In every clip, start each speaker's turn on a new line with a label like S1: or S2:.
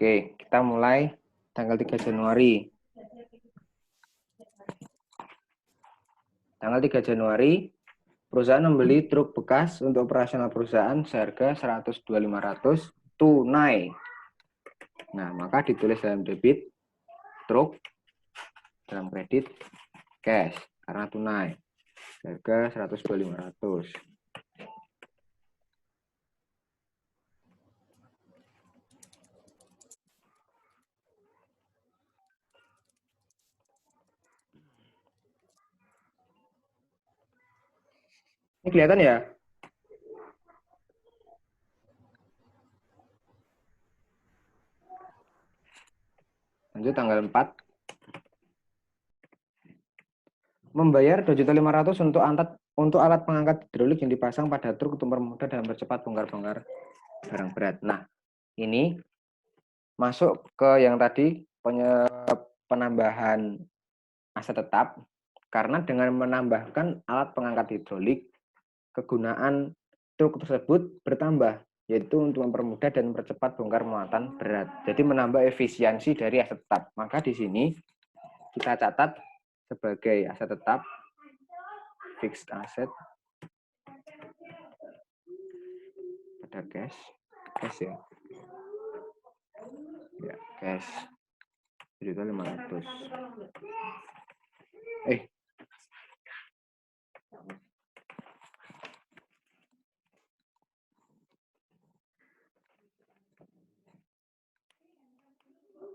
S1: Oke, kita mulai tanggal 3 Januari. Tanggal 3 Januari, perusahaan membeli truk bekas untuk operasional perusahaan seharga 102.500 tunai. Nah, maka ditulis dalam debit truk, dalam kredit cash karena tunai. Harga 102.500. Ini kelihatan ya? Lanjut tanggal 4. Membayar 2.500.000 untuk alat pengangkat hidrolik yang dipasang pada truk untuk mempermudah dan mempercepat bongkar-bongkar barang berat. Nah, ini masuk ke yang tadi penambahan aset tetap, karena dengan menambahkan alat pengangkat hidrolik, kegunaan truk tersebut bertambah, yaitu untuk mempermudah dan mempercepat bongkar muatan berat. Jadi menambah efisiensi dari aset tetap. Maka di sini kita catat sebagai aset tetap, fixed asset, pada cash ya. Ya, cash 1.500.000.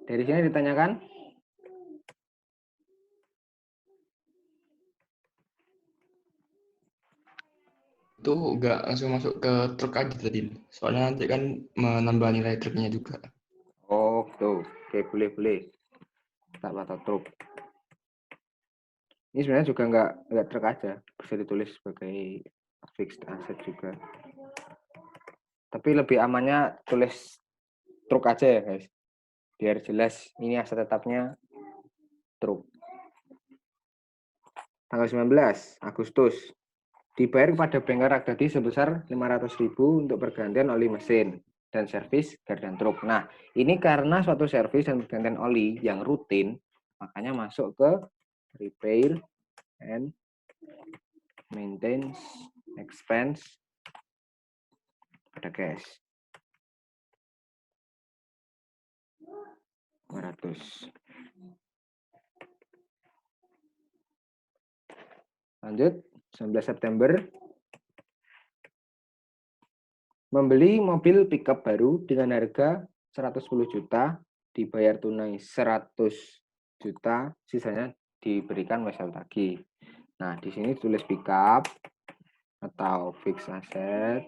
S1: Dari sini ditanyakan?
S2: Itu nggak langsung masuk ke truk aja tadi. Soalnya nanti kan menambah nilai truknya juga.
S1: Oh, tuh. Oke, boleh. Tak atau truk. Ini sebenarnya juga nggak truk aja, bisa ditulis sebagai fixed asset juga. Tapi lebih amannya tulis truk aja ya guys, biar jelas ini aset tetapnya truk. Tanggal 19 Agustus, dibayar kepada bengkel Ragdadi sebesar 500.000 untuk pergantian oli mesin dan servis gardan truk. Nah, ini karena suatu servis dan pergantian oli yang rutin, makanya masuk ke repair and maintenance expense pada cash 500. Lanjut, 19 September, membeli mobil pickup baru dengan harga 110 juta, dibayar tunai 100 juta, sisanya diberikan wesel tagih. Nah, di sini tulis pickup atau fixed asset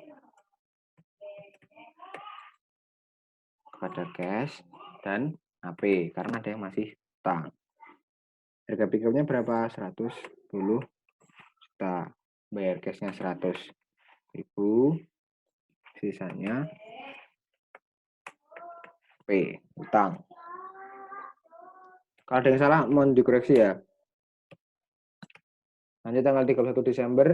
S1: kepada cash dan AP karena ada yang masih utang. Harga pickupnya berapa? 110 juta. Bayar cashnya 100.000, sisanya P, utang. Kalau ada yang salah, mohon dikoreksi ya. Lanjut tanggal 31 Desember,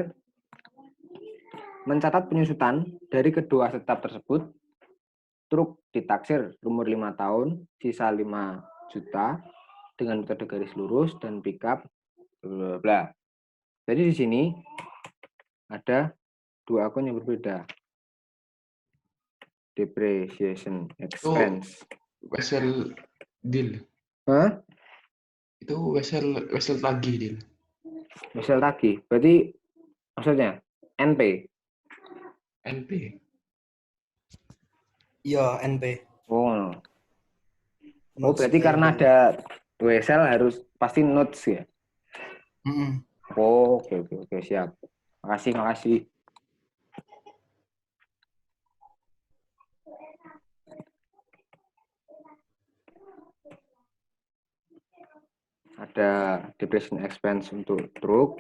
S1: mencatat penyusutan dari kedua aset tetap tersebut, truk ditaksir umur 5 tahun, sisa 5 juta, dengan metode garis lurus, dan pickup, bla bla. Jadi di sini ada dua akun yang berbeda. Depreciation expense.
S2: Wesel deal.
S1: Hah?
S2: Itu wesel tagih deal.
S1: Wesel tagih. Berarti maksudnya NP.
S2: NP.
S3: Iya, NP.
S1: Oh, berarti karena ada wesel harus pasti notes ya. Oh, oke, siap. Makasih. Ada depreciation expense untuk truk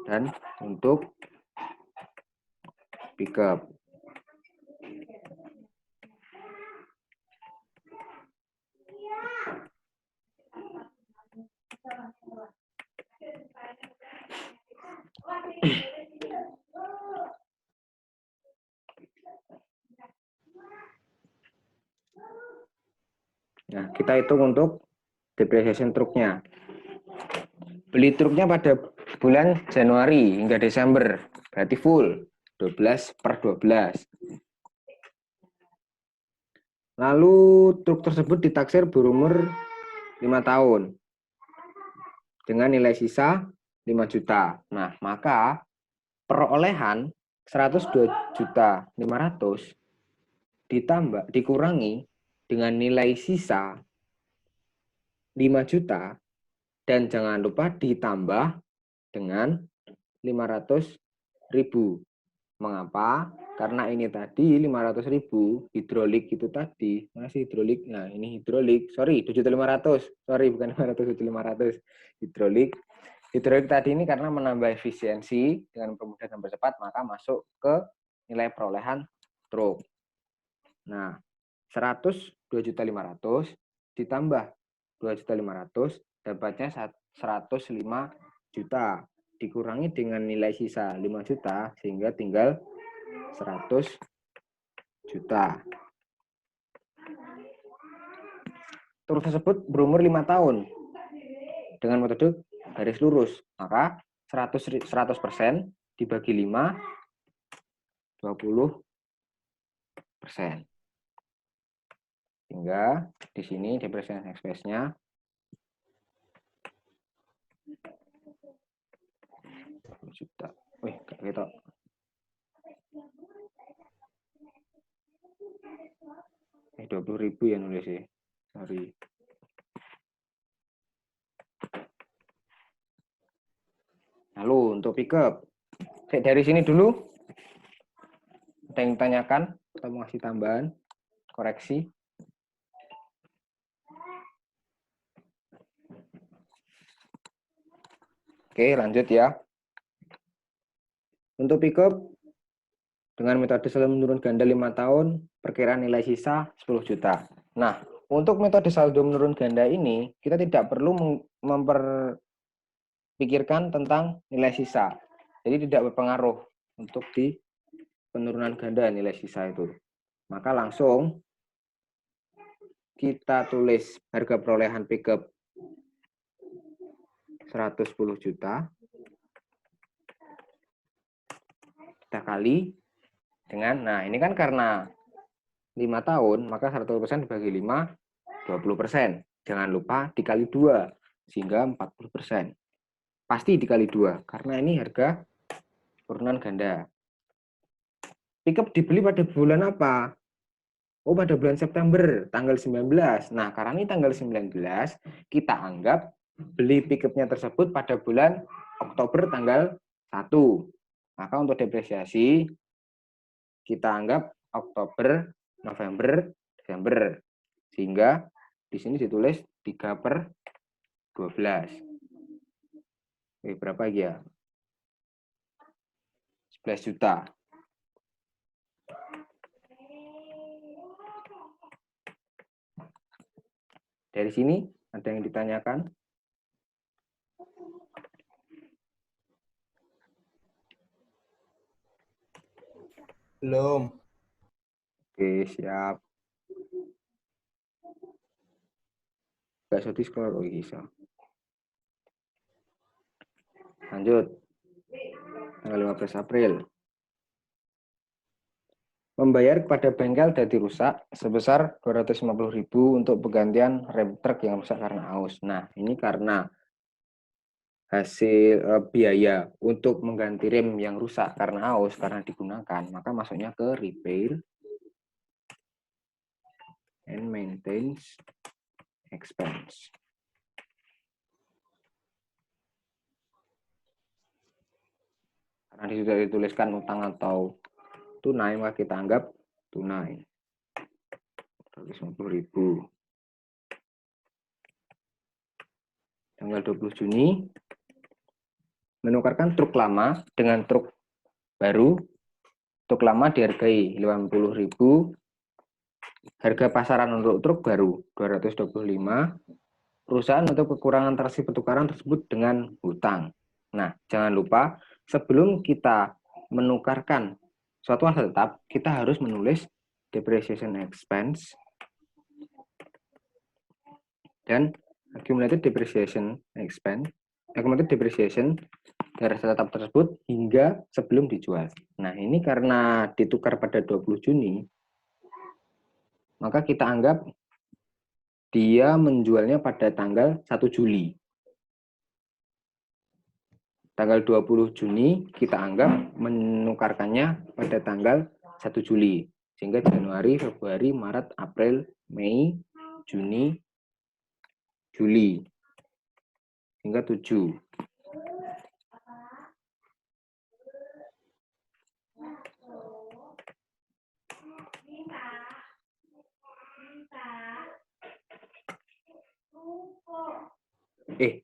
S1: dan untuk pickup. Nah, kita hitung untuk depreciation truknya. Beli truknya pada bulan Januari hingga Desember, berarti full 12/12. Lalu truk tersebut ditaksir berumur 5 tahun dengan nilai sisa 5 juta. Nah, maka perolehan 102.500.000 dikurangi dengan nilai sisa 5 juta dan jangan lupa ditambah dengan 500.000. Mengapa? Karena ini tadi 500.000 hidrolik itu tadi masih hidrolik. Nah, ini hidrolik. Sorry, 7.500. Sorry, bukan 500, 7.500. Hidrolik. Hidrolik tadi ini karena menambah efisiensi dengan mempermudah dan percepat, maka masuk ke nilai perolehan truk. Nah, 102.500.000 ditambah 2.500.000 dapatnya 105 juta. Dikurangi dengan nilai sisa 5 juta sehingga tinggal 100 juta. Truk tersebut berumur 5 tahun dengan metode garis lurus. Maka 100% dibagi 5, 20%. Sehingga di sini depreciation expense-nya 20 juta. Wih, gak gitu. Eh, 20.000 ya nulis ya. Sorry. Lalu untuk pickup. Dari sini dulu. Ada yang tanyakan? Kita mau kasih tambahan, koreksi. Oke, lanjut ya. Untuk pickup, dengan metode saldo menurun ganda 5 tahun, perkiraan nilai sisa 10 juta. Nah, untuk metode saldo menurun ganda ini, kita tidak perlu memperpikirkan tentang nilai sisa. Jadi tidak berpengaruh untuk di penurunan ganda nilai sisa itu. Maka langsung kita tulis harga perolehan pickup 110 juta. Kita kali dengan, nah ini kan karena 5 tahun, maka 100% dibagi 5, 20%. Jangan lupa dikali 2, sehingga 40%. Pasti dikali 2, karena ini harga turunan ganda. Pickup dibeli pada bulan apa? Oh, pada bulan September, tanggal 19. Nah, karena ini tanggal 19, kita anggap beli pickupnya tersebut pada bulan Oktober tanggal 1. Maka untuk depresiasi, kita anggap Oktober, November, Desember. Sehingga di sini ditulis 3/12. Oke, berapa ya? 11 juta. Dari sini ada yang ditanyakan?
S3: Belum.
S1: Oke, siap. Gak usah di-scroll, oh bisa. Lanjut. Tanggal 15 April. Membayar kepada bengkel dadi rusak sebesar 250.000 untuk penggantian rem truk yang rusak karena aus. Nah, ini karena hasil biaya untuk mengganti rem yang rusak karena aus karena digunakan, maka masuknya ke repair and maintenance expense. Karena sudah dituliskan utang atau tunai, maka kita anggap tunai. 250.000. Tanggal 20 Juni, menukarkan truk lama dengan truk baru. Truk lama dihargai 50.000. Harga pasaran untuk truk baru 225. Perusahaan untuk kekurangan transaksi pertukaran tersebut dengan hutang. Nah, jangan lupa sebelum kita menukarkan suatu aset tetap, kita harus menulis depreciation expense dan accumulated depreciation expense, accumulated depreciation dari aset tetap tersebut hingga sebelum dijual. Nah, ini karena ditukar pada 20 Juni, maka kita anggap dia menjualnya pada tanggal 1 Juli. Tanggal 20 Juni kita anggap menukarkannya pada tanggal 1 Juli. Sehingga Januari, Februari, Maret, April, Mei, Juni, Juli. Hingga 7.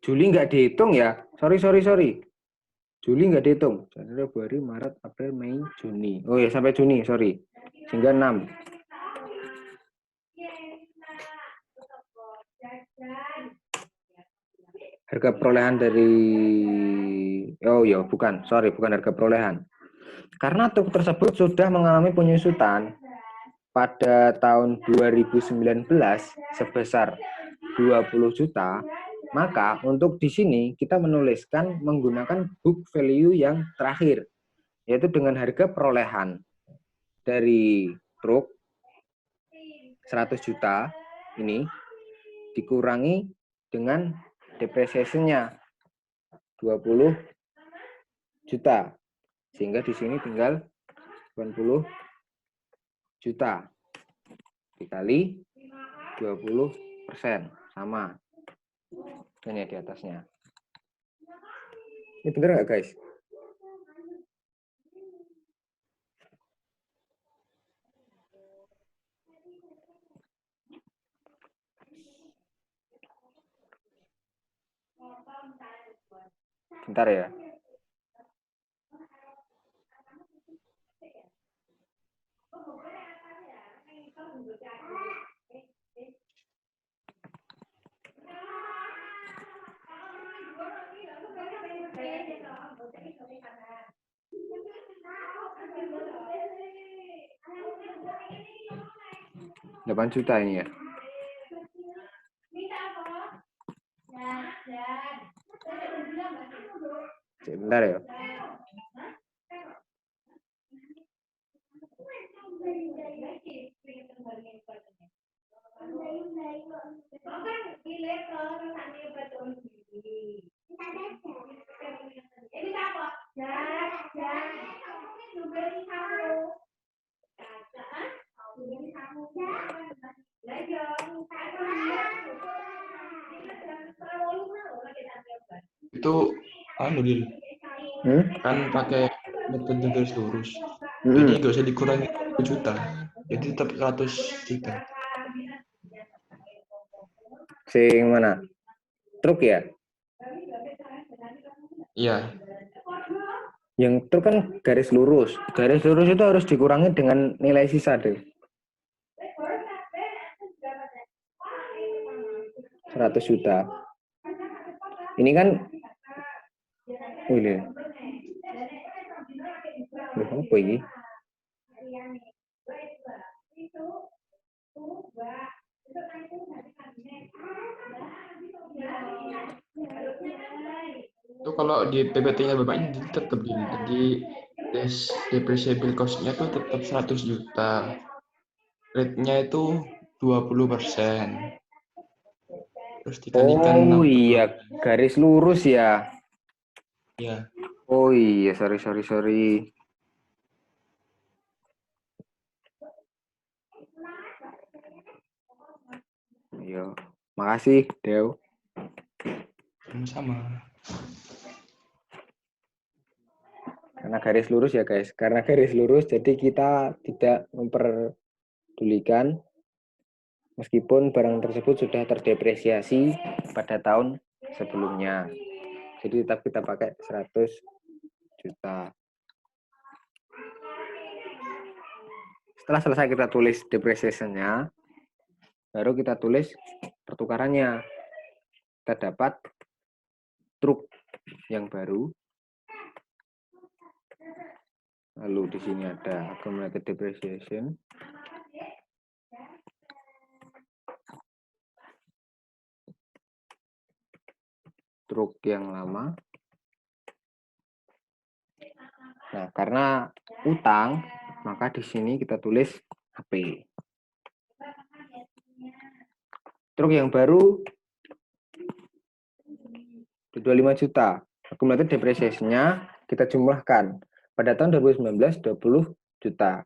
S1: Juli nggak dihitung ya? Sorry. Juli nggak dihitung. Januari, Februari, Maret, April, Mei, Juni. Oh ya, sampai Juni, sorry. Sehingga 6. Harga perolehan dari... Oh ya, bukan harga perolehan. Karena truk tersebut sudah mengalami penyusutan pada tahun 2019 sebesar 20 juta, maka untuk di sini kita menuliskan menggunakan book value yang terakhir, yaitu dengan harga perolehan dari truk 100 juta ini dikurangi dengan depresiasinya 20 juta. Sehingga di sini tinggal 80 juta dikali 20%, sama. Ini di atasnya. Ini benar nggak, guys? Bentar ya. Delapan juta ini ya. Sebentar ya.
S2: Itu Dil. Kan pakai metode garis lurus. Jadi nggak usah dikurangi 1 juta. Jadi tetap 100 juta.
S1: Sing mana? Truk ya?
S2: Iya.
S1: Yang truk kan garis lurus. Garis lurus itu harus dikurangi dengan nilai sisa deh. 100 juta. Ini kan ini. Apa ini?
S2: Itu kalau di PPT-nya Bapaknya tetap gini. Jadi depreciable cost-nya tuh tetap 100 juta. Rate-nya itu 20%. Terus dikalikan 60.
S1: Iya, garis lurus ya.
S2: Iya.
S1: Oh iya, sorry. Yo, makasih, Dew.
S2: Sama-sama.
S1: Karena garis lurus ya, guys. Karena garis lurus, jadi kita tidak memperdulikan meskipun barang tersebut sudah terdepresiasi pada tahun sebelumnya. Jadi tetap kita pakai 100 juta. Setelah selesai kita tulis depreciation-nya, baru kita tulis pertukarannya. Kita dapat truk yang baru. Lalu di sini ada accumulated depreciation. truk yang lama. Nah, karena utang, maka di sini kita tulis HP. Truk yang baru 25 juta. Akumulatif depresiasinya kita jumlahkan. Pada tahun 2019 20 juta.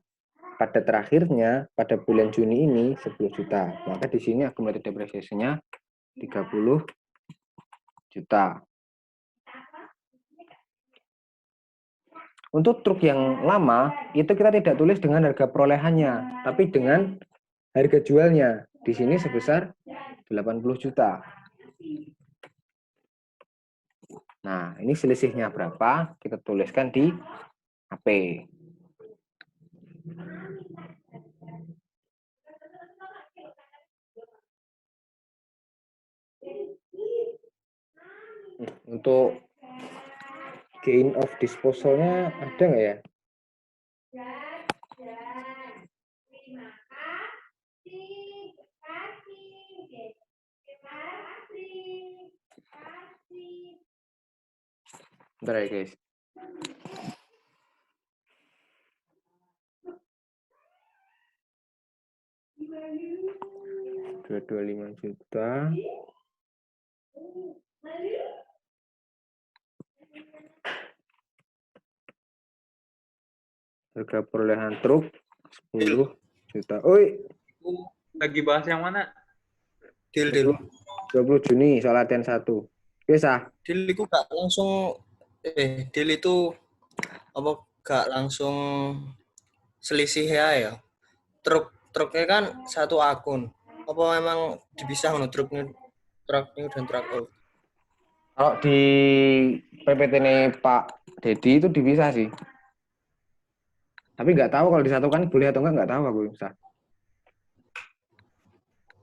S1: Pada terakhirnya pada bulan Juni ini 10 juta. Maka di sini akumulatif depresiasinya 30 juta. Untuk truk yang lama itu kita tidak tulis dengan harga perolehannya, tapi dengan harga jualnya. Di sini sebesar 80 juta. Nah, ini selisihnya berapa? Kita tuliskan di HP. Untuk gain of disposal-nya ada nggak ya? Bentar ya guys. Dua 5 juta. Harga perolehan truk 10 juta. Oi,
S4: Lagi bahas yang mana?
S3: Deal.
S1: 20 Juni soal latihan 1. Bisa.
S3: Deal itu gak langsung deal itu apa gak langsung selisih ya. Truknya kan satu akun. Apa memang dipisah no truk new dan truk old?
S1: Kalau di PPT ini Pak Dedi itu dipisah sih. Tapi nggak tahu kalau disatukan boleh atau nggak tahu aku. Bisa.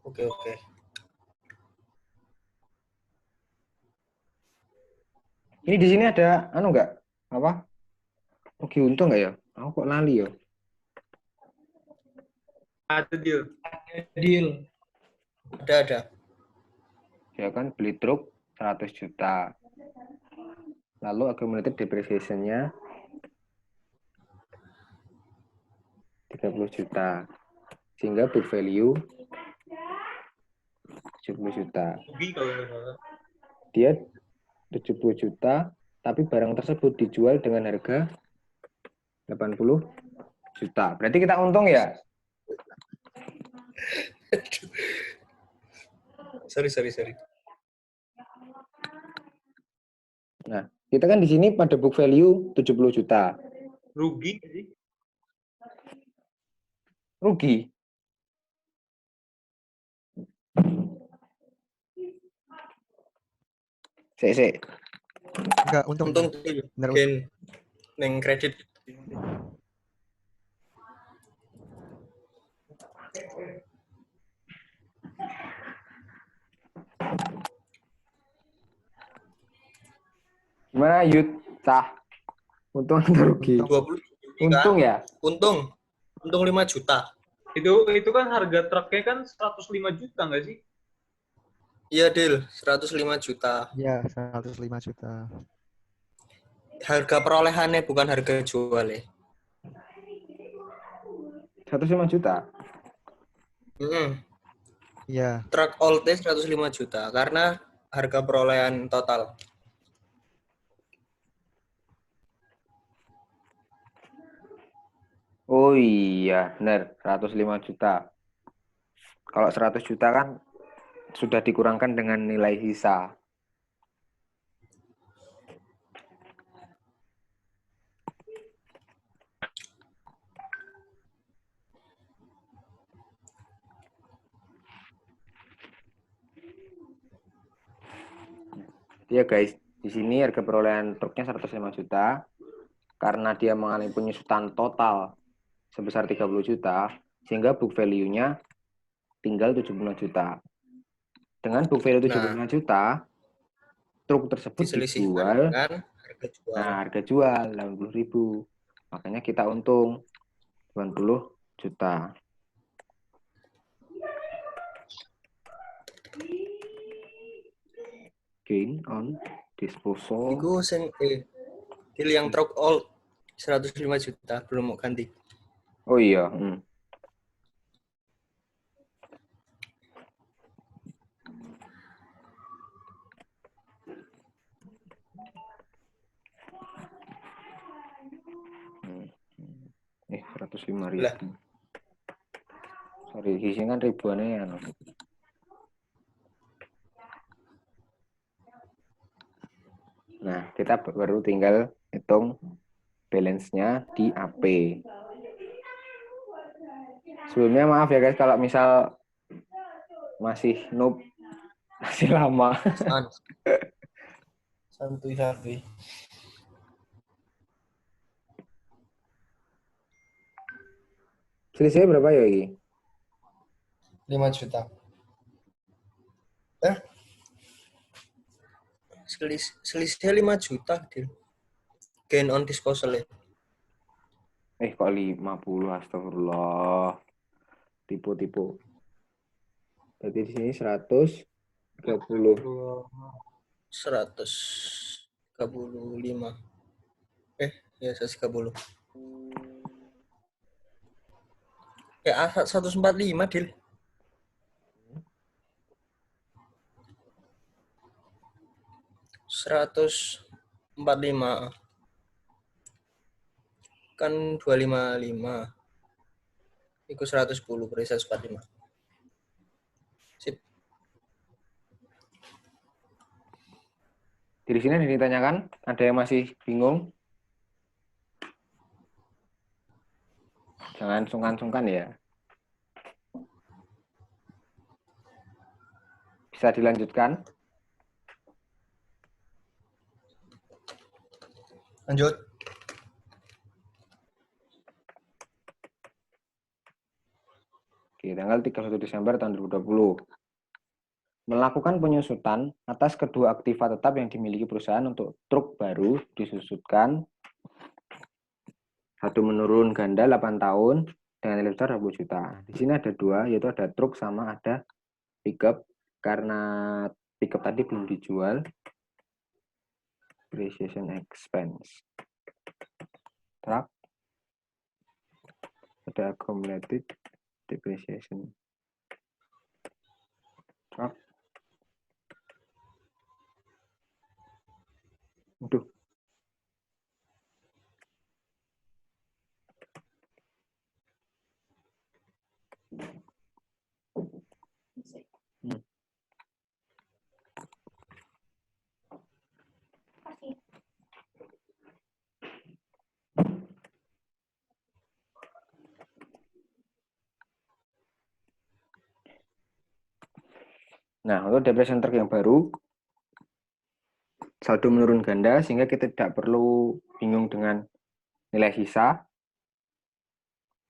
S3: Oke.
S1: Ini di sini ada anu nggak? Apa? Rugi untung nggak ya? Aku kok lali ya?
S4: Ada deal.
S3: Deal. Ada.
S1: Ya kan beli truk 100 juta. Lalu accumulated depreciation-nya 30 juta. Sehingga book value 70 juta.
S4: Rugi kalau nggak salah.
S1: Dia 70 juta, tapi barang tersebut dijual dengan harga 80 juta. Berarti kita untung ya?
S3: Sorry.
S1: Nah, kita kan di sini pada book value 70 juta.
S4: Rugi sih.
S1: Rugi. Sik.
S5: Enggak, untung.
S3: Untung
S5: Bener,
S3: gain neng kredit.
S1: Gimana Yud? Cah. Untung atau rugi?
S3: 20
S1: Untung ya?
S3: Untung 5 juta.
S4: Itu kan harga truknya kan 105 juta nggak sih?
S3: Iya, Deal. 105 juta.
S5: Iya, 105 juta.
S3: Harga perolehannya bukan harga jual ya.
S1: 105 juta.
S5: Iya.
S3: Truk old 105 juta karena harga perolehan total.
S1: Oh iya, benar. 105 juta. Kalau 100 juta kan sudah dikurangkan dengan nilai sisa. Ya guys, di sini harga perolehan truknya 105 juta. Karena dia mengalami penyusutan total sebesar 30 juta, sehingga book value-nya tinggal 75 juta. Dengan book value 75 juta, truk tersebut dijual.
S3: Kan harga jual.
S1: Nah, harga jual 80.000. Makanya kita untung 80 juta. Gain on disposal.
S3: Iku sing deal yang truk old 105 juta belum mau ganti.
S1: Oh iya. Hmm. 105.000.
S3: Lah.
S1: Sorry, di sini kan ribuannya ya. Nah, kita baru tinggal hitung balance-nya di AP. Sebelumnya maaf ya guys kalau misal masih noob, masih lama.
S3: Santuy.
S1: Selisihnya berapa ya ini?
S3: 5 juta. Selisihnya 5 juta, deal. Gain on disposal ya.
S1: Kok 50, astagfirullah. Tipu. Berarti di sini 130.
S3: 135. Ya 130. Ya 145, deal. Seratus 45 kan 255 itu 110 per 145. Sip.
S1: Di sini ditanyakan, ada yang masih bingung? Jangan sungkan-sungkan ya. Bisa dilanjutkan?
S3: Lanjut.
S1: Oke, tanggal 31 Desember tahun 2020. Melakukan penyusutan atas kedua aktiva tetap yang dimiliki perusahaan untuk truk baru disusutkan. Satu menurun ganda 8 tahun dengan nilai besar 20 juta. Di sini ada dua, yaitu ada truk sama ada pickup. Karena pickup tadi belum dijual. Depreciation expense. Truck. Ada accumulated depreciation. Truck. Aduh. Nah, untuk depreciation truk yang baru, saldo menurun ganda sehingga kita tidak perlu bingung dengan nilai sisa.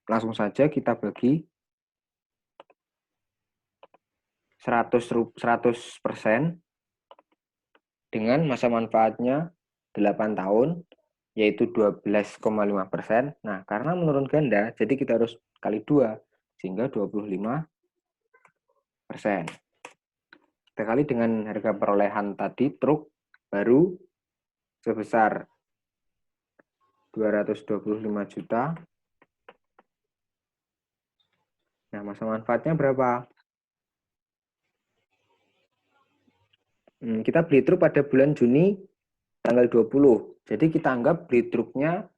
S1: Langsung saja kita bagi 100% dengan masa manfaatnya 8 tahun, yaitu 12,5%. Nah, karena menurun ganda, jadi kita harus kali 2, sehingga 25%. Kita kali dengan harga perolehan tadi, truk baru sebesar 225 juta. Nah, masa manfaatnya berapa? Kita beli truk pada bulan Juni tanggal 20. Jadi kita anggap beli truknya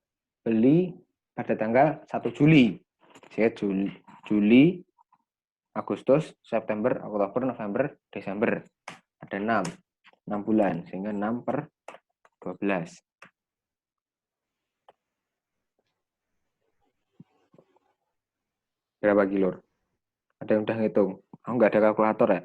S1: beli pada tanggal 1 Juli. Sehingga Juli, Agustus, September, Oktober, November, Desember. Ada 6 bulan. Sehingga 6 per 12. Berapa kilo? Ada yang udah ngitung? Oh, nggak ada kalkulator ya?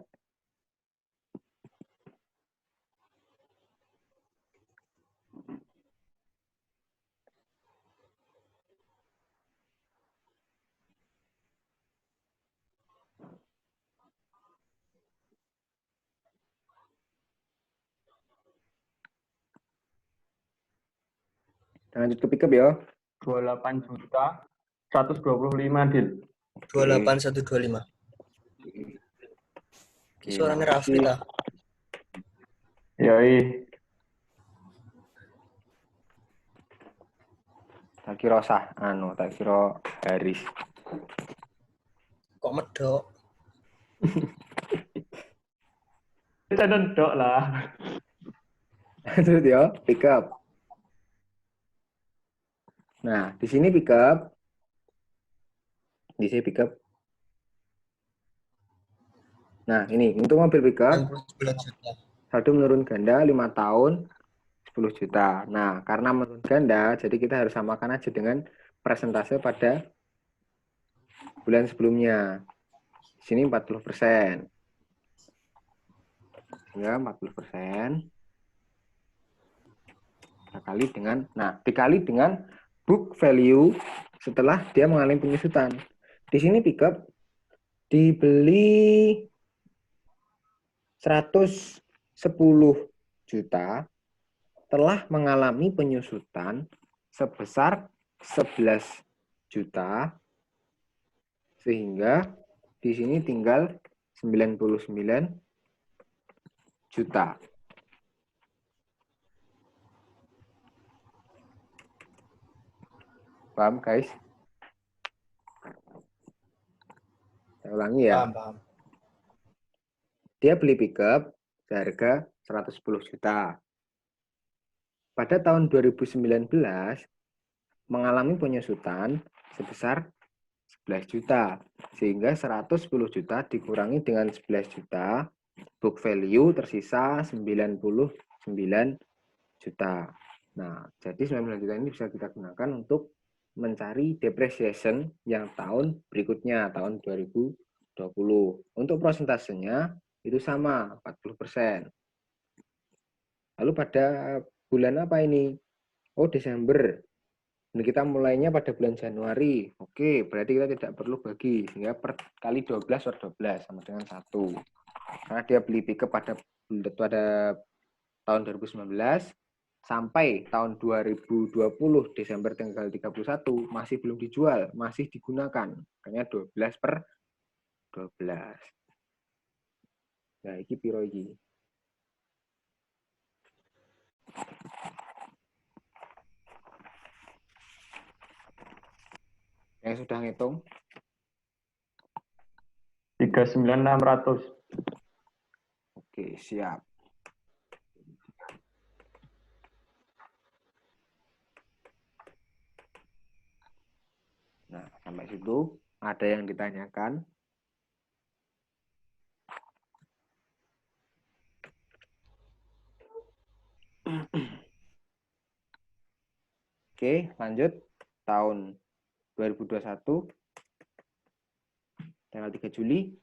S1: Lanjut ke pickup ya.
S2: 28 juta 125 deal.
S3: 28125. Suaranya Raffi lah.
S2: Yoi.
S1: Tak kira sah, tak kira Haris.
S3: Kok medok?
S4: Kita dendok lah.
S1: Lanjut ya, pick up. Nah, di sini pick up. Di sini pick up. Nah, ini untuk mobil pick up
S3: 69 juta.
S1: satu menurun ganda 5 tahun 10 juta. Nah, karena menurun ganda, jadi kita harus samakan aja dengan persentase pada bulan sebelumnya. Di sini 40%. Sehingga 40% dikali dengan book value setelah dia mengalami penyusutan. Di sini pickup dibeli 110 juta telah mengalami penyusutan sebesar 11 juta, sehingga di sini tinggal 99 juta. Paham, guys? Saya ulangi ya.
S3: Paham.
S1: Dia beli pickup seharga 110 juta. Pada tahun 2019 mengalami penyusutan sebesar 11 juta. Sehingga 110 juta dikurangi dengan 11 juta, book value tersisa 99 juta. Nah, jadi 99 juta ini bisa kita gunakan untuk mencari depreciation yang tahun berikutnya, tahun 2020. Untuk prosentasenya itu sama, 40%. Lalu pada bulan apa ini? Oh, Desember. Dan kita mulainya pada bulan Januari. Oke, berarti kita tidak perlu bagi. Sehingga per kali 12 per 12 sama dengan 1. Karena dia beli pickup pada tahun 2019 sampai tahun 2020 Desember tanggal 31 masih belum dijual, masih digunakan. Makanya 12 per 12. Nah, ini piro iki? Yang sudah ngitung?
S4: 39.600.
S1: Oke, siap. Nah, sampai situ ada yang ditanyakan? Oke, lanjut. Tahun 2021 tanggal 3 Juli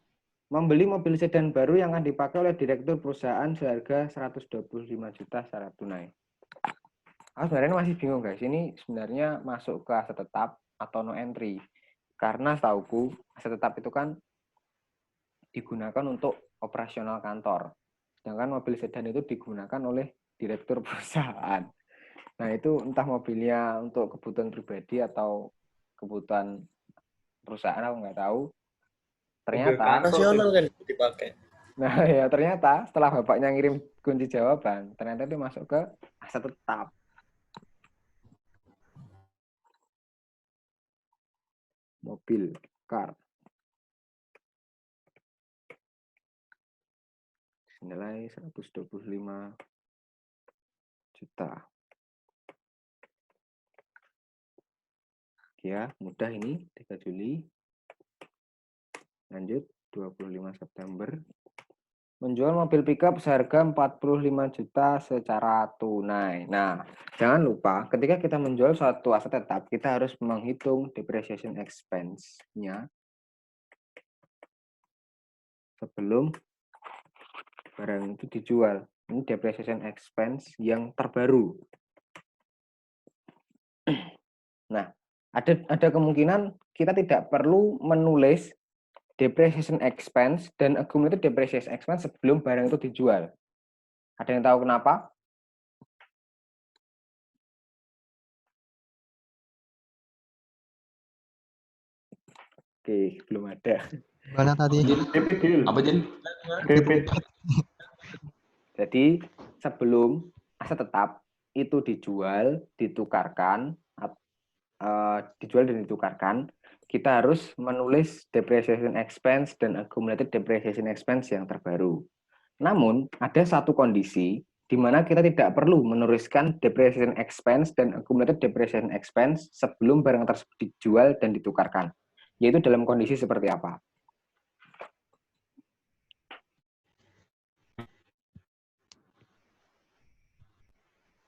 S1: membeli mobil sedan baru yang akan dipakai oleh direktur perusahaan seharga 125 juta secara tunai. Aku sebenarnya masih bingung, guys. Ini sebenarnya masuk ke aset tetap atau no entry. Karena setauku aset tetap itu kan digunakan untuk operasional kantor. Sedangkan mobil sedan itu digunakan oleh direktur perusahaan. Nah, itu entah mobilnya untuk kebutuhan pribadi atau kebutuhan perusahaan, aku nggak tahu. Ternyata
S3: Nasional kan dipakai.
S1: Nah, ya ternyata setelah bapaknya ngirim kunci jawaban, ternyata itu masuk ke aset tetap. Mobil, car. Nilai 125 juta. Ya, mudah ini 3 Juli. Lanjut 25 September. Menjual mobil pickup seharga 45 juta secara tunai. Nah, jangan lupa ketika kita menjual suatu aset tetap, kita harus menghitung depreciation expense-nya sebelum barang itu dijual. Ini depreciation expense yang terbaru. Nah, ada kemungkinan kita tidak perlu menulis depreciation expense dan accumulated depreciation expense sebelum barang itu dijual. Ada yang tahu kenapa? Oke, belum ada.
S5: Mana tadi?
S2: Apa Jin?
S4: DP.
S1: Jadi sebelum aset tetap itu dijual, ditukarkan dijual dan ditukarkan, kita harus menulis depreciation expense dan accumulated depreciation expense yang terbaru. Namun, ada satu kondisi di mana kita tidak perlu menuliskan depreciation expense dan accumulated depreciation expense sebelum barang tersebut dijual dan ditukarkan. Yaitu dalam kondisi seperti apa?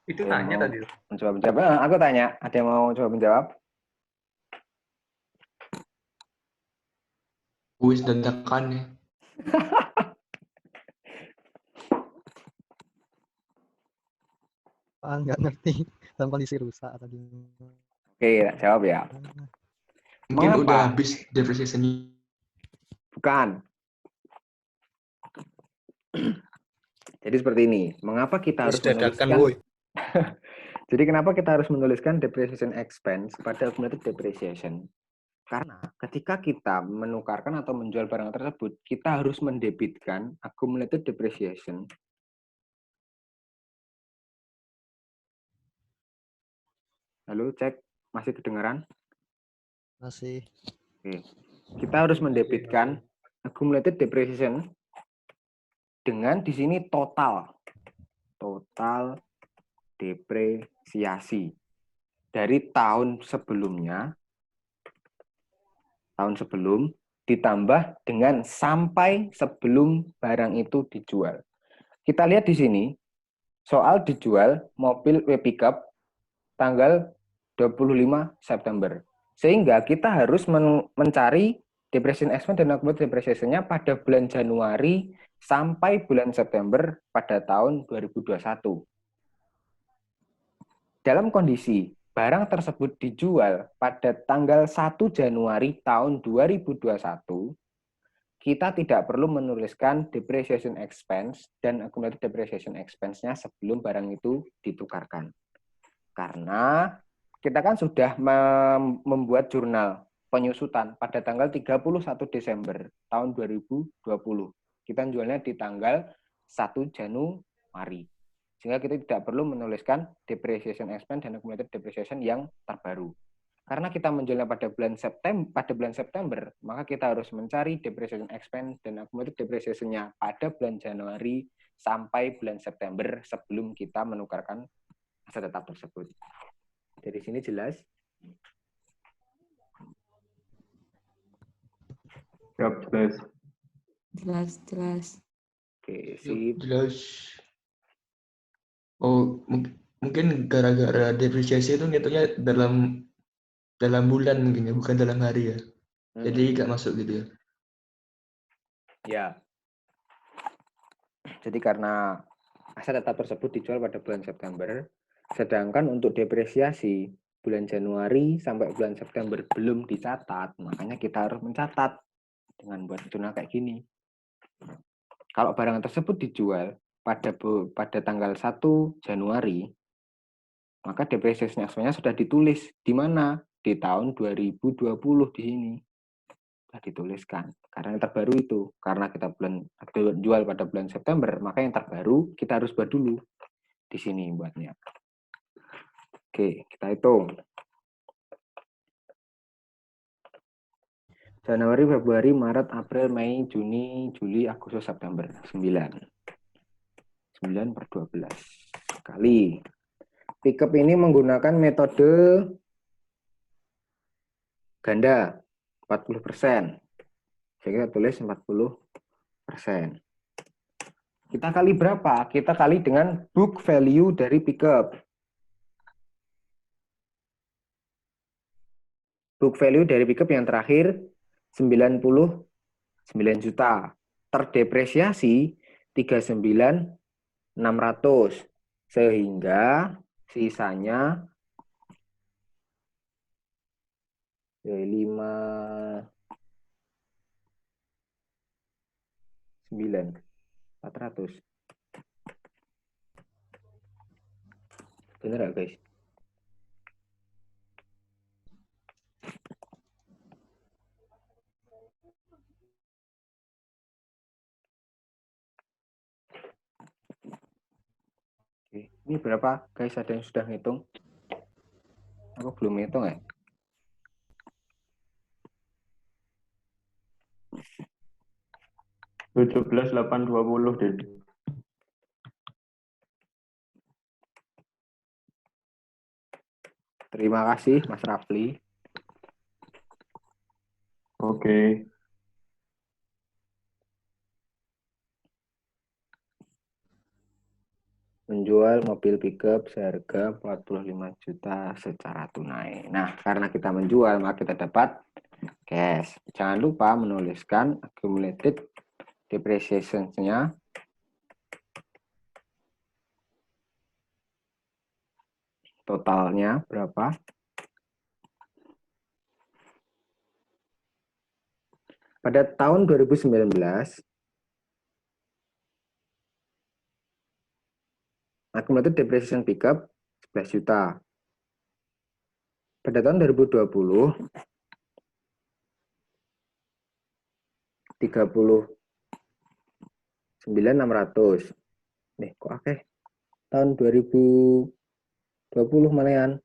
S4: Itu
S1: Ada yang
S4: tanya
S1: mau
S4: tadi.
S1: mencoba menjawab? Aku tanya, ada yang mau coba menjawab?
S2: Kuis dadakan ya.
S5: Nggak ngerti dalam kondisi rusak atau gimana.
S1: Oke, jawab ya.
S2: Mungkin
S1: Mengapa?
S2: udah habis depreciation-nya.
S1: Bukan. Jadi seperti ini. Mengapa kita harus
S3: Terus dadakan,
S1: menuliskan?
S3: woi.
S1: Jadi kenapa kita harus menuliskan depreciation expense pada accumulated depreciation? Karena ketika kita menukarkan atau menjual barang tersebut, kita harus mendebitkan accumulated depreciation. Halo, cek. Masih kedengaran?
S5: Masih.
S1: Oke. Kita harus mendebitkan accumulated depreciation dengan di sini total depresiasi dari tahun sebelum ditambah dengan sampai sebelum barang itu dijual. Kita lihat di sini soal dijual mobil W-Pickup tanggal 25 September. Sehingga kita harus mencari depreciation expense dan accumulated depreciation-nya pada bulan Januari sampai bulan September pada tahun 2021. Dalam kondisi barang tersebut dijual pada tanggal 1 Januari tahun 2021, kita tidak perlu menuliskan depreciation expense dan accumulated depreciation expense-nya sebelum barang itu ditukarkan. Karena kita kan sudah membuat jurnal penyusutan pada tanggal 31 Desember tahun 2020. Kita jualnya di tanggal 1 Januari. Sehingga kita tidak perlu menuliskan depreciation expense dan accumulated depreciation yang terbaru. Karena kita menjualnya pada bulan September, maka kita harus mencari depreciation expense dan accumulated depreciation-nya pada bulan Januari sampai bulan September sebelum kita menukarkan aset tetap tersebut. Dari sini jelas?
S6: Jelas.
S7: Jelas.
S1: Oke, sip.
S2: Jelas. Oh, mungkin gara-gara depresiasi itu ngitungnya dalam bulan mungkin ya, bukan dalam hari ya. Jadi nggak masuk gitu ya.
S1: Ya. Jadi karena aset tetap tersebut dijual pada bulan September, sedangkan untuk depresiasi bulan Januari sampai bulan September belum dicatat, makanya kita harus mencatat dengan buat jurnal kayak gini. Kalau barang tersebut dijual pada tanggal 1 Januari, maka depresiasi expense-nya sudah ditulis di mana? Di tahun 2020 di sini. Sudah dituliskan. Karena yang terbaru itu, karena kita jual pada bulan September, maka yang terbaru kita harus buat dulu di sini buatnya. Oke, kita hitung. Januari, Februari, Maret, April, Mei, Juni, Juli, Agustus, September. 9 per 12 kali. Pickup ini menggunakan metode ganda 40%. Jadi kita tulis 40%. Kita kali berapa? Kita kali dengan book value dari pickup. Book value dari pickup yang terakhir 99 juta. Terdepresiasi 39.600. Sehingga sisanya 400. Bener gak guys? Oke. Ini berapa guys? Ada yang sudah ngitung? Aku belum ngitung ya.
S2: 17.820 Ded.
S1: Terima kasih Mas Rafli.
S2: Oke.
S1: Menjual mobil pickup seharga 45 juta secara tunai. Nah, karena kita menjual, maka kita dapat cash. Jangan lupa menuliskan accumulated depreciation-nya totalnya berapa. Pada tahun 2019, accumulated depreciation pickup 11 juta. Pada tahun 2020, 39.600. Nih, kok akeh? Tahun 2020 malean.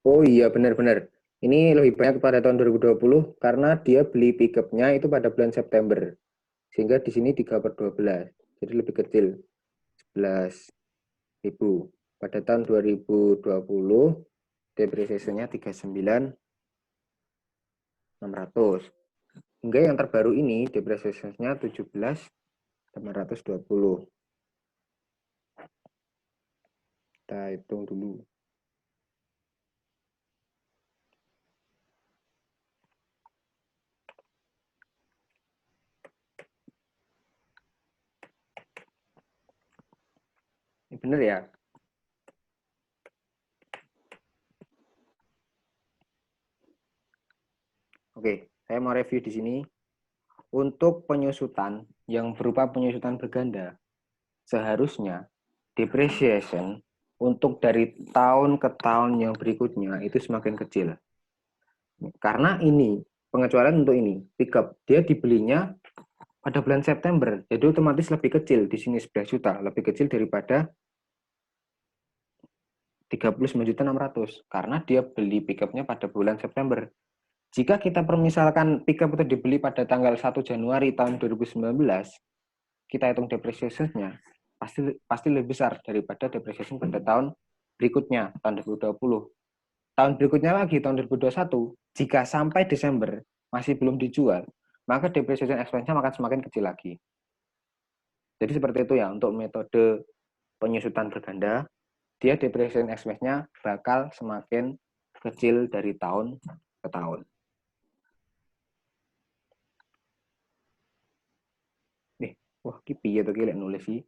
S1: Oh iya, benar-benar. Ini lebih banyak pada tahun 2020 karena dia beli pickupnya itu pada bulan September. Sehingga di sini 3/12. Jadi lebih kecil. 11.000. Pada tahun 2020 depresiasinya 39.600. Hingga yang terbaru ini depresiasinya 17.820. Kita hitung dulu. Ini benar ya? Oke, saya mau review di sini. Untuk penyusutan yang berupa penyusutan berganda, seharusnya depreciation untuk dari tahun ke tahun yang berikutnya itu semakin kecil. Karena ini, pengecualian untuk ini, pickup, dia dibelinya pada bulan September, jadi otomatis lebih kecil, di sini 11 juta, lebih kecil daripada 39.600, karena dia beli pickupnya pada bulan September. Jika kita permisalkan pickup itu dibeli pada tanggal 1 Januari tahun 2019, kita hitung depresiasinya, pasti lebih besar daripada depresiasi pada tahun berikutnya, tahun 2020. Tahun berikutnya lagi, tahun 2021, jika sampai Desember masih belum dijual, maka depreciation expense-nya akan semakin kecil lagi. Jadi seperti itu ya, untuk metode penyusutan berganda, dia depreciation expense-nya bakal semakin kecil dari tahun ke tahun. Nih, wah, ini piye tuh lek nulis sih.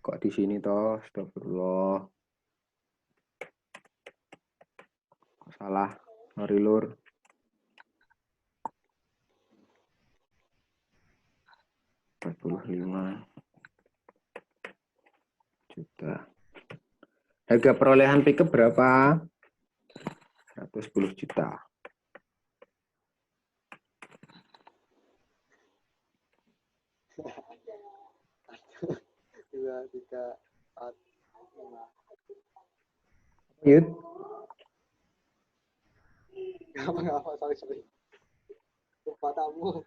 S1: Kok di sini toh, astagfirullah. Kok salah, sorry lur. $45 juta. Harga perolehan pickup berapa? 110 juta.
S5: Dua, tiga, empat, lima.
S1: Yud,
S5: Apa, sorry. Lupa tamu.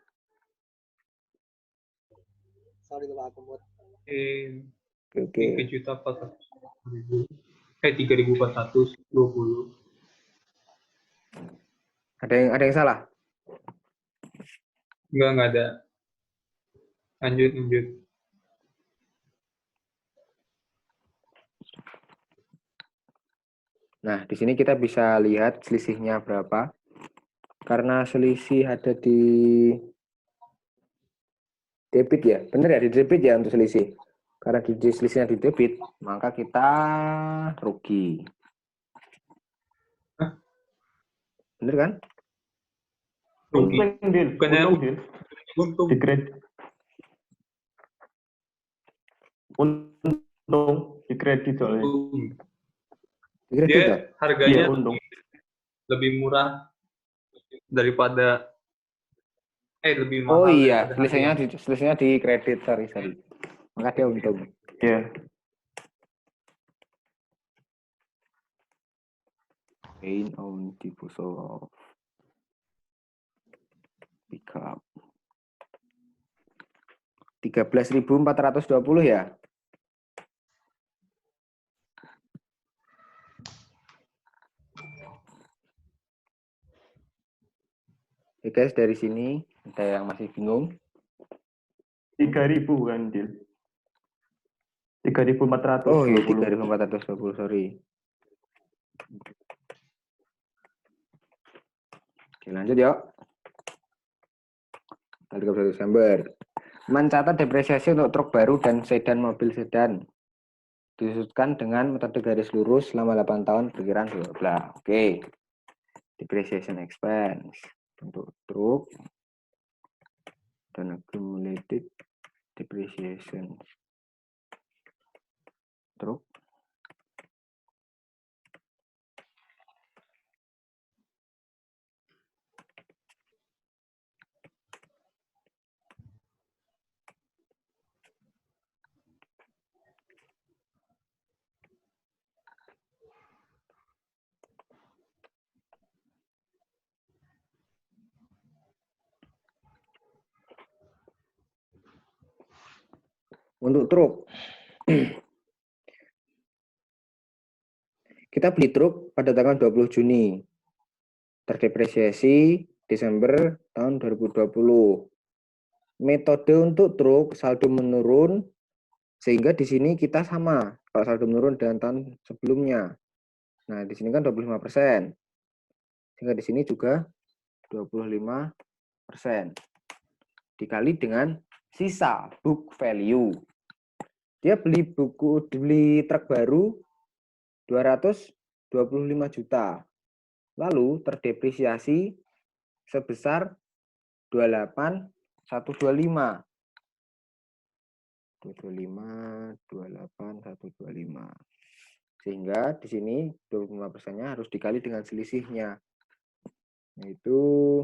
S5: Sorry, lupa aku buat.
S1: oke.
S4: 3.420.
S1: Ada yang salah?
S4: Enggak ada. Lanjut.
S1: Nah, di sini kita bisa lihat selisihnya berapa. Karena selisih ada di debit ya. Benar ya, di debit ya untuk selisih. Karena di selisihnya di debit, maka kita rugi.
S4: Hah?
S1: Bener kan?
S4: Rugi.
S2: Untung, Dil.
S4: Bukannya
S2: Untung, Dil.
S4: untung.
S2: Di kredit. Untung di kredit soalnya.
S1: Di kredit
S4: Dia
S1: toh?
S4: harganya
S2: Iya, untung.
S4: lebih murah daripada lebih
S1: Oh
S4: mahal
S1: iya,
S4: daripada harga
S1: selisihnya di kredit, sorry. Maka dia untung.
S2: Iya.
S1: Gain on disposal of pickup 13.420 ya. Oke guys, dari sini ada yang masih bingung?
S2: 3.000 kan, Dil. 3.420.
S1: Oh iya, 3.420, sorry. Oke, lanjut yuk. Tanggal 31 Desember. Mencatat depresiasi untuk truk baru dan sedan mobil sedan. Disusunkan dengan metode garis lurus selama 8 tahun perkiraan bla bla. Oke. Depreciation expense untuk truk dan accumulated depreciation truk untuk truk. Kita beli truk pada tanggal 20 Juni. Terdepresiasi Desember tahun 2020. Metode untuk truk saldo menurun, sehingga di sini kita sama kalau saldo menurun dengan tahun sebelumnya. Nah, di sini kan 25%. Sehingga di sini juga 25%. Dikali dengan sisa book value. Dia beli truk baru 225 juta. Lalu terdepresiasi sebesar 28.125. 28.125. Sehingga di sini 25%-nya harus dikali dengan selisihnya. Yaitu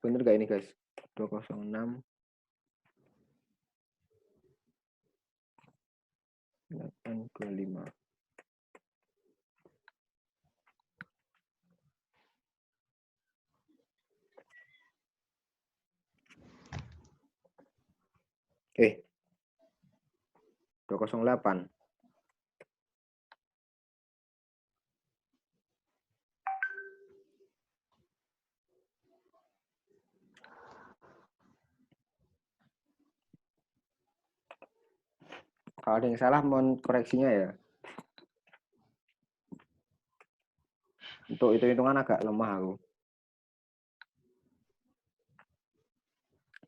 S1: bener gak ini guys? 206 825. Eh, 208. Kalau ada yang salah mohon koreksinya ya. Untuk hitung-hitungan agak lemah aku.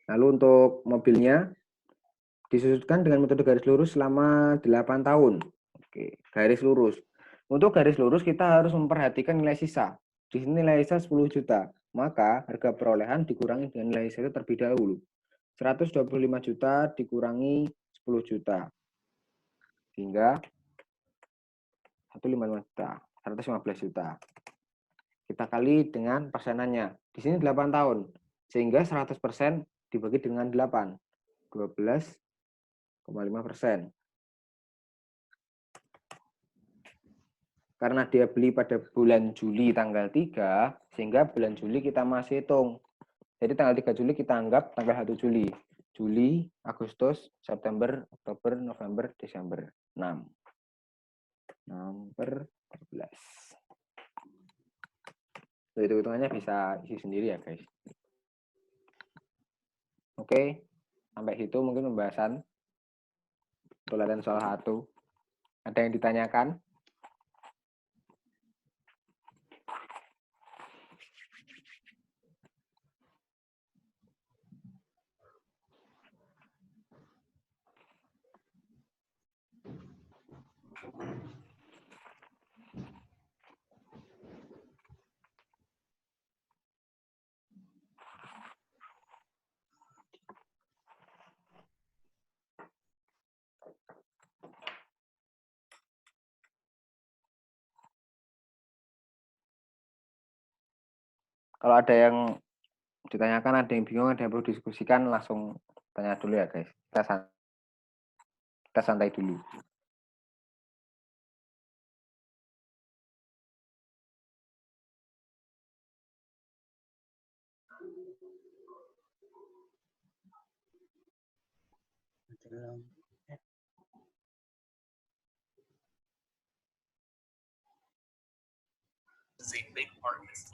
S1: Lalu untuk mobilnya disusutkan dengan metode garis lurus selama 8 tahun. Oke, garis lurus. Untuk garis lurus kita harus memperhatikan nilai sisa. Di sini nilai sisa 10 juta. Maka harga perolehan dikurangi dengan nilai sisa terlebih dahulu. 125 juta dikurangi 10 juta. Sehingga 115 juta, 115 juta. Kita kali dengan persenannya. Di sini 8 tahun. Sehingga 100% dibagi dengan 8. 12,5%. Karena dia beli pada bulan Juli tanggal 3, sehingga bulan Juli kita masih hitung. Jadi tanggal 3 Juli kita anggap tanggal 1 Juli. Juli, Agustus, September, Oktober, November, Desember. 6 per 14. Jadi hitungannya bisa isi sendiri ya guys. Oke, sampai situ mungkin pembahasan tulisan soal 1. Ada yang ditanyakan? Kalau ada yang ditanyakan, ada yang bingung, ada yang perlu diskusikan, langsung tanya dulu ya guys. Kita santai dulu.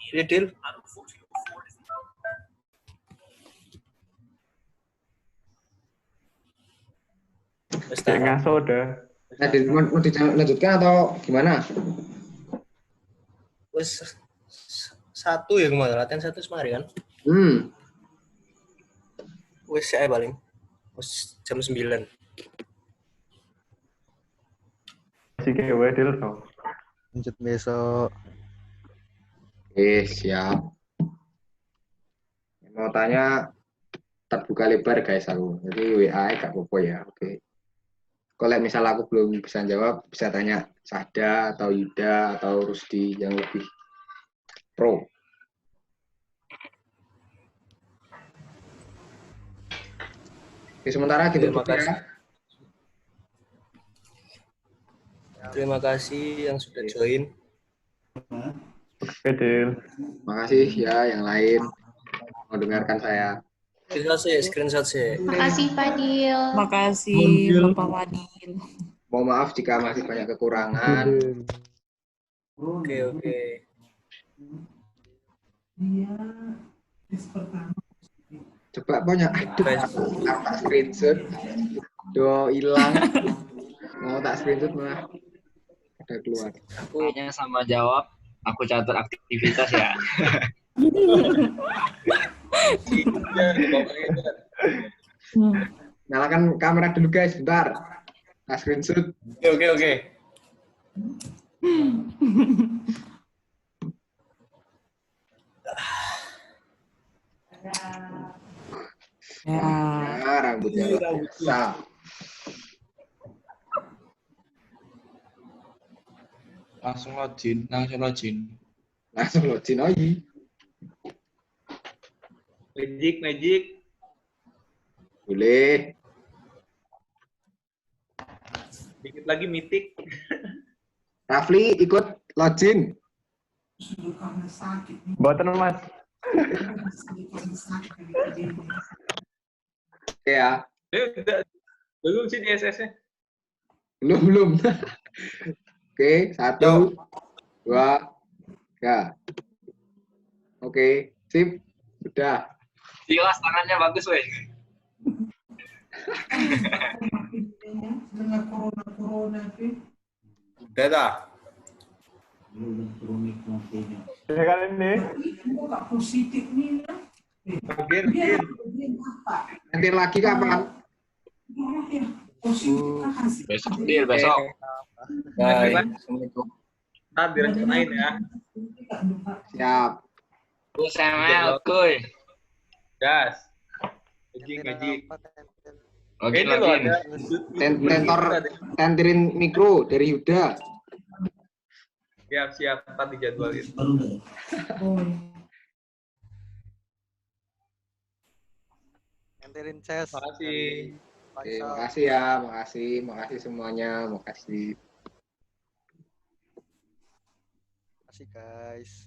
S3: Ya, Dil. Wes
S2: Kayak
S3: tahan.
S2: ngaso udah.
S1: Nah, mau dilanjutkan atau gimana?
S3: Wes satu ya kemarin, latihan satu kemarin kan. Wes saya paling. Wes jam 9.
S2: Masih kayak wedel tau.
S6: Lanjut besok.
S1: Siap. Mau tanya terbuka lebar guys aku. Jadi WA gak apa-apa ya. Oke. Kalau misal aku belum bisa jawab, bisa tanya Sada atau Yuda atau Rusdi yang lebih pro. Oke, sementara gitu
S3: Terima
S1: dulu
S3: kasih.
S1: ya.
S3: Terima kasih yang sudah join.
S2: Wedel.
S1: Makasih ya yang lain mendengarkan saya.
S3: Screenshot sih.
S8: Makasih Fadil.
S7: Makasih Bapak Wadil.
S1: Mohon maaf jika masih banyak kekurangan.
S3: Oke.
S1: Coba banyak tak screenshot. Do hilang. Mau tak screenshot mah ada keluar.
S9: Kayaknya sama jawab. Aku catat aktivitas ya.
S1: Nyalakan kamera dulu guys, bentar. Tak screenshot.
S3: Oke.
S7: Ya.
S1: Rambutnya luar biasa.
S2: Langsung login.
S1: Langsung login aja.
S4: Magic.
S1: Boleh.
S4: Dikit lagi mitik.
S1: Rafli ikut login.
S2: Buatan Mas.
S1: Oke ya.
S4: Belum sih di SS-nya.
S1: Belum. Oke, 1, 2, 3. Oke, sip. Sudah.
S9: Jelas tangannya bagus, weh.
S3: Udah dah.
S2: Ya kan ini.
S4: Again.
S1: Nanti lagi kapan?
S9: Besok, Dil, besok.
S3: Bye.
S1: Assalamualaikum.
S4: Ntar direncanain ya.
S1: Siap.
S9: USML, kuy.
S4: Gas. Magic.
S9: Login,
S4: Ini loh
S9: login.
S4: ada.
S1: Tenterin mikro dari Yuda.
S4: Siap. Ntar dijadwalin.
S5: Enterin Ces.
S4: Makasih.
S1: Oke, makasih ya, makasih semuanya, makasih.
S5: Makasih guys.